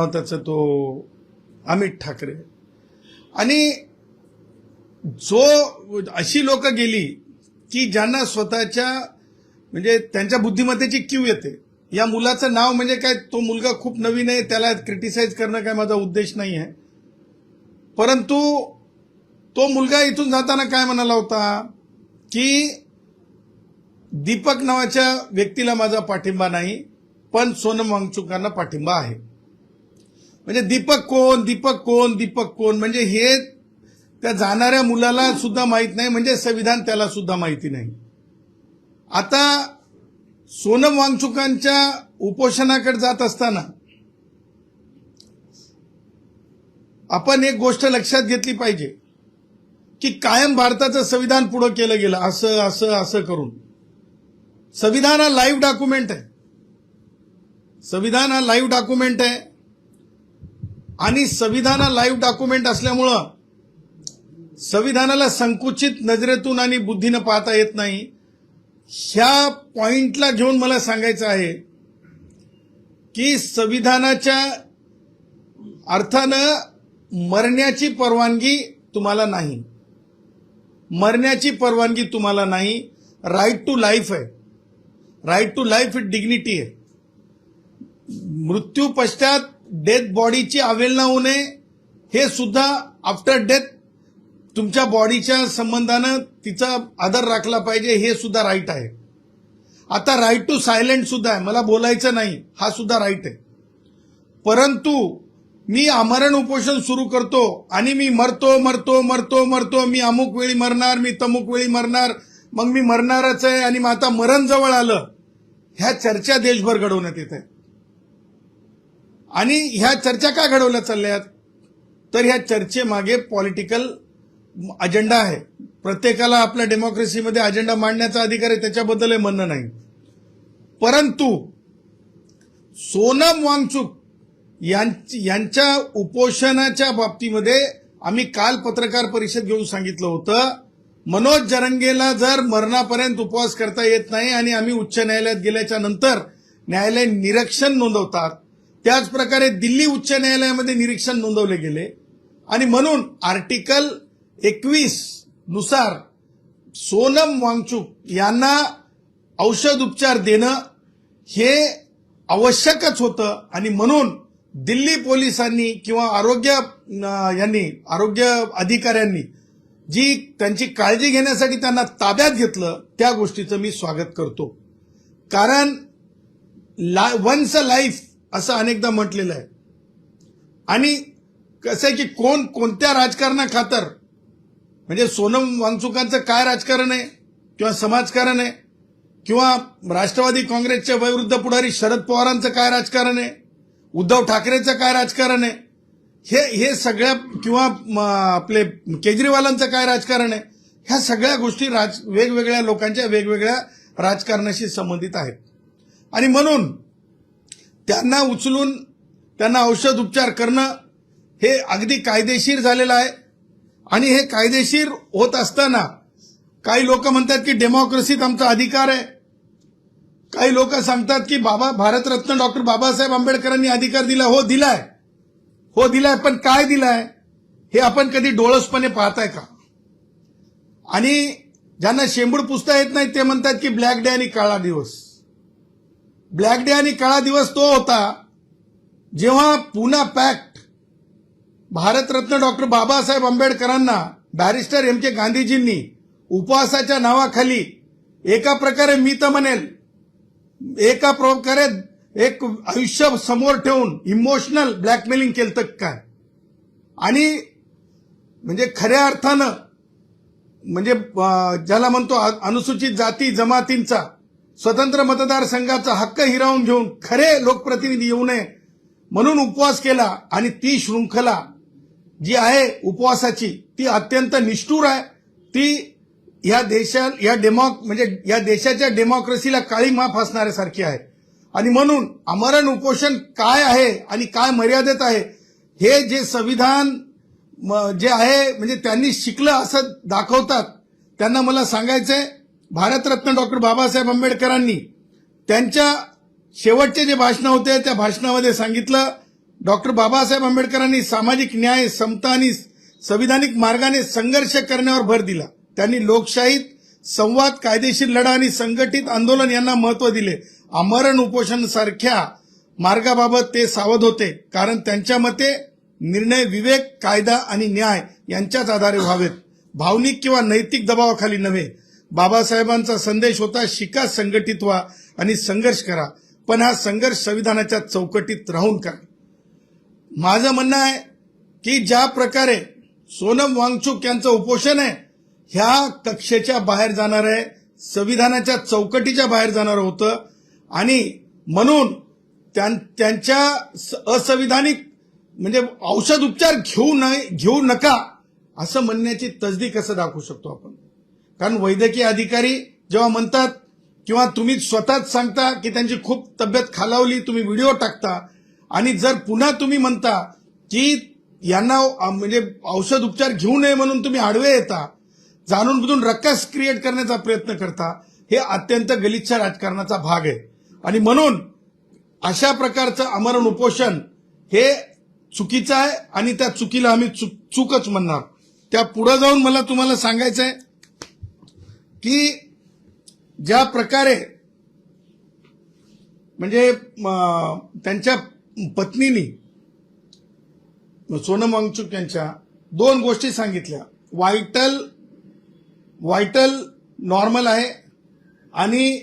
त्याचा तो अमित ठाकरे आणि जो अशी लोक गेली की ज्यांना स्वतःच्या म्हणजे त्यांच्या बुद्धिमत्तेची कीव येते. या मुलाचं नाव म्हणजे काय, तो मुलगा खूप नवीन आहे, त्याला क्रिटिसाइज करणं काय माझा उद्देश नाही आहे. परंतु तो मुलगा इथून जाताना काय म्हणाला होता की दीपक नावाच्या व्यक्तीला माझा पाठिंबा नाही, पण सोनम वांगचुकांना पाठिंबा आहे. म्हणजे दीपक कोण दीपक कोण दीपक कोण म्हणजे हे त्या जाणाऱ्या मुलाला सुद्धा माहित नाही, म्हणजे संविधान त्याला सुद्धा माहिती नाही. आता सोनम वांगचुकांच्या उपोषणाकडे जात असताना आपण एक गोष्ट लक्षात घेतली पाहिजे की कायम भारताचं संविधान पुढे केलं गेलं असं असं असं करून. संविधान हा लाईव्ह डॉक्युमेंट आहे. संविधान हा लाईव्ह डॉक्युमेंट आहे आणि संविधान हा लाईव्ह डॉक्युमेंट असल्यामुळं संविधानाला संकुचित नजरेतून आणि बुद्धीनं पाहता येत नाही. ह्या पॉइंटला घेऊन मला सांगायचं आहे की संविधानाच्या अर्थानं मरण्याची परवानगी तुम्हाला नाही. मरण्याची परवानगी तुम्हाला नाही. राईट टू लाईफ आहे. राईट टू लाईफ ही डिग्निटी आहे. मृत्यू पश्चात डेथ बॉडीची अवहेलना होऊ नये हे सुद्धा आफ्टर डेथ तुमच्या बॉडीच्या संबंधानं तिचा आदर राखला पाहिजे हे सुद्धा राईट आहे. आता राईट टू सायलेंट सुद्धा आहे. मला बोलायचं नाही हा सुद्धा राईट आहे. परंतु मी आमरण उपोषण सुरू करतो आणि मी मरतो मरतो मरतो मरतो मी अमुक वेळी मरणार मी तमुक वेळी मरणार मग मी मरणारच आहे आणि मग आता मरण जवळ आलं, ह्या चर्चा देशभर घडवण्यात येत आहेत. आणि ह्या चर्चा का घडवल्या चालल्यात तर ह्या चर्चेमागे पॉलिटिकल अजेंडा आहे. प्रत्येकाला आपल्या डेमोक्रेसीमध्ये अजेंडा मांडण्याचा अधिकार आहे, त्याच्याबद्दल म्हणणं नाही. परंतु सोनम वांगचुक यांच्या उपोषणाच्या बाबतीमध्ये आम्ही काल पत्रकार परिषद घेऊन सांगितलं होतं, मनोज जरंगेला जर मरणापर्यंत उपवास करता येत नाही आणि आम्ही उच्च न्यायालयात गेल्याच्या नंतर न्यायालय निरीक्षण नोंदवतात, त्याच प्रकारे दिल्ली उच्च न्यायालयामध्ये निरीक्षण नोंदवले गेले आणि म्हणून आर्टिकल 21 नुसार सोनम वांगचुक यांना औषध उपचार देणं हे आवश्यकच होतं. आणि म्हणून दिल्ली पोलिसांनी किंवा आरोग्य अधिकाऱ्यांनी जी त्यांची काळजी घेण्यासाठी त्यांना ताब्यात घेतलं त्या गोष्टीचं मी स्वागत करतो. कारण वन्स अ लाईफ असं अनेकदा म्हटलेलं आहे. आणि कसं आहे की कोण कोणत्या राजकारणाखातर म्हणजे सोनम वांगचुकांचं काय राजकारण आहे किंवा समाजकारण आहे किंवा राष्ट्रवादी काँग्रेसच्या वयोवृद्ध पुढारी शरद पवारांचं काय राजकारण आहे, उद्धव ठाकरेचं काय राजकारण आहे, हे सगळ्या किंवा आपले केजरीवालांचं काय राजकारण आहे, ह्या सगळ्या गोष्टी वेगवेगळ्या लोकांच्या वेगवेगळ्या राजकारणाशी संबंधित आहेत. आणि म्हणून त्यांना उचलून त्यांना औषध उपचार करणं हे अगदी कायदेशीर झालेलं आहे. आणि हे कायदेशीर होत असताना काही लोक म्हणतात की डेमोक्रेसीत आमचा अधिकार आहे. काही लोक सांगतात की भारतरत्न डॉक्टर बाबासाहेब आंबेडकरांनी अधिकार दिला. हो दिलाय पण काय दिलाय हे आपण कधी डोळसपणे पाहताय का? आणि ज्यांना शेंबूड पुसता येत नाही ते म्हणतात की ब्लॅक डे आणि काळा दिवस. ब्लॅक डे आणि काळा दिवस तो होता जेव्हा पुना पॅक्ट भारतरत्न डॉक्टर बाबासाहेब आंबेडकरांना बॅरिस्टर एम के गांधीजींनी उपवासाच्या नावाखाली एका प्रकारे मी तर म्हणेल एका प्रकारे एक आयुष्य समोर ठेवून इमोशनल ब्लॅकमेलिंग केलं तर काय. आणि म्हणजे खऱ्या अर्थानं म्हणजे ज्याला म्हणतो अनुसूचित जाती जमातींचा स्वतंत्र मतदारसंघाचा हक्क हिरावून घेऊन खरे लोकप्रतिनिधी येऊ नये म्हणून उपवास केला. आणि ती शृंखला जी आहे उपवासाची ती अत्यंत निष्ठुर आहे. ती या देशाच्या डेमोक्रेसीला काळीमा फासणाऱ्यासारखी आहे. आणि म्हणून आमरण उपोषण काय आहे आणि काय मर्यादेत आहे हे जे संविधान जे आहे म्हणजे त्यांनी शिकलं असं दाखवतात. त्यांना मला सांगायचंय भारतरत्न डॉक्टर बाबासाहेब आंबेडकरांनी त्यांच्या शेवटचे जे भाषण होते त्या भाषणामध्ये सांगितलं डॉक्टर बाबासाहेब आंबेडकरांनी सामाजिक न्याय, समता आणि संविधानिक मार्गाने संघर्ष करण्यावर भर दिला. त्यांनी लोकशाहीत संवाद, कायदेशीर लढा आणि संघटित आंदोलन यांना महत्व दिले. आमरण उपोषण सारख्या मार्गाबाबत ते सावध होते, कारण त्यांच्या मते निर्णय विवेक, कायदा आणि न्याय यांच्याच आधारे व्हावेत, भावनिक किंवा नैतिक दबावाखाली नव्हे. बाबासाहेबांचा संदेश होता, शिका, संघटित व्हा आणि संघर्ष करा, पण हा संघर्ष संविधानाच्या चौकटीत राहून करा. माझं म्हणणं आहे की ज्या प्रकारे सोनम वांगचुक यांचं उपोषण आहे, ह्या कक्षेच्या बाहेर जाणार आहे, संविधानाच्या चौकटीच्या बाहेर जाणार होतं आणि म्हणून त्यांच्या असंविधानिक म्हणजे औषध उपचार घेऊ नका असं म्हणण्याची तसदी कसं दाखवू शकतो आपण? कारण वैद्यकीय अधिकारी जेव्हा म्हणतात किंवा तुम्ही स्वतःच सांगता की त्यांची खूप तब्येत खालावली, तुम्ही व्हिडिओ टाकता आणि जर पुन्हा तुम्ही म्हणता की यांना म्हणजे औषध उपचार घेऊ नये म्हणून तुम्ही आडवे येता, जाणून बुजून रक्कस क्रिएट करण्याचा प्रयत्न करता, हे अत्यंत गलिच्छ राजकारणाचा भाग आहे. आणि म्हणून अशा प्रकारचं आमरण उपोषण हे चुकीचं आहे आणि त्या चुकीला आम्ही चूकच म्हणणार. त्या पुढे जाऊन मला तुम्हाला सांगायचं आहे की ज्या प्रकारे म्हणजे त्यांच्या पत्नीनी सोनम वांगचुक यांच्या 2 गोष्टी सांगितल्या, व्हायटल नॉर्मल आहे आणि